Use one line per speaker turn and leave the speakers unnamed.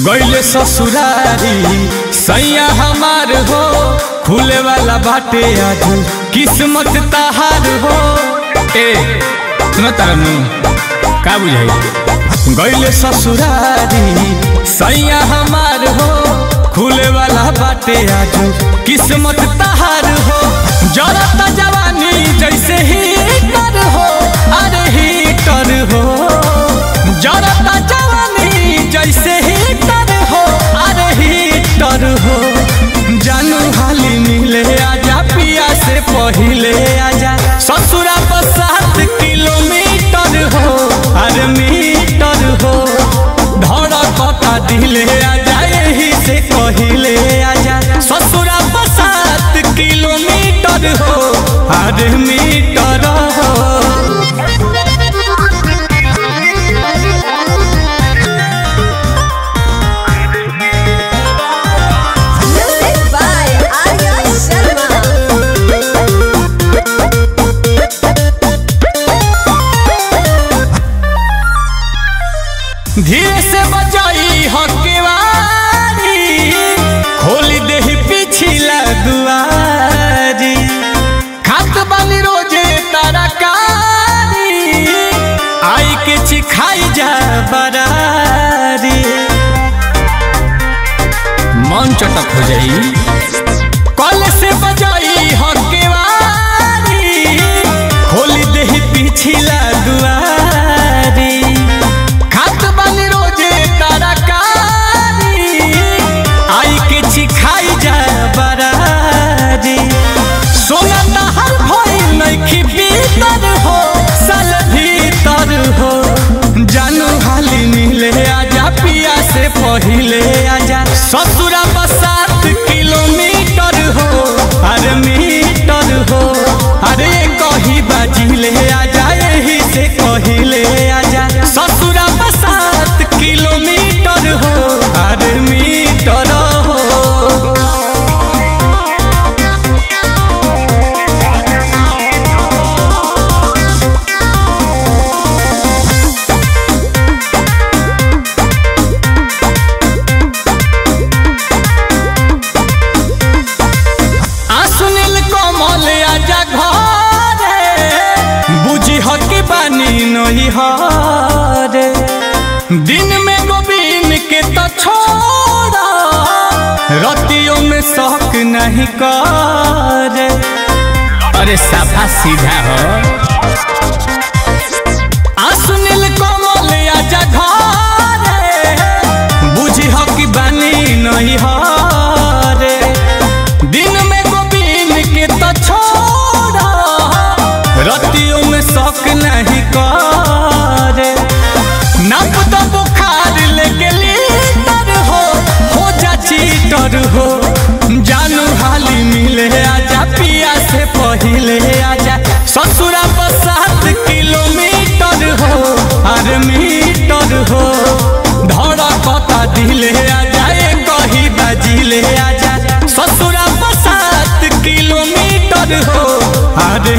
गईले ससुरारी सैया हमार हो, खुले वाला बाटे आज किस्मत तहार हो। सुनो तरनु का बुझाई। गईले ससुरारी सैया हमार हो, खुले वाला बाटे आज किस्मत तहार हो। जरता जवानी जैसे हीटर हो, अरे हीटर हो। जरता जवानी जैसे हीटर हो, अरे हीटर हो। जानू हाली मिले आजा, पिया से पहिले आजा। ससुरा पर 7 किलोमीटर हो, अरे मीटर हो। धड़कता दिले आजा, यही से पहिले आजा। ससुरा पर 7 किलोमीटर हो, अरे मीटर हो। धीरे से बजाई हकेवारी, खोली देही पिछला दुआरी। खात बानी रोजे तरकारी, आई के चिखाई जा बरारी। मन चटक हो जाई। कल से बजाई हकेवारी, खोली देही पिछला दुआरी। खाई जा बरारी। सोना तहर भइल नइखी भीतर हो, साल भीतर हो। जानू हाली मिले आजा, पिया से पहिले आजा। ससुरा पर 7 किलोमीटर हो, अरे मीटर हो। अरे कही बाजिले आजा, यही से कहिले आजा। ससुरा पर 7 किलोमीटर हो, अरे मीटर हो। हरे दिन में गोविंद के तो छोड़ा, रतियों में शौक नहीं करे। अरे साफा सीधा हो। सुनील कोमल आजा घरे, बुझी हो कि बानी नहीं हरे। दिन में गोविंद के तो छोड़ा, रतियों में शौक नहीं करे। नाप तो बुखार लेके लीटर हो जा चीटर हो। जानू हाली मिले आजा, पिया से पहिले आजा। ससुरा पर 7 किलोमीटर हो, अरे मीटर हो। धड़कता दिले आजा, कही बाजिले आजा। ससुरा पर 7 किलोमीटर हो, अरे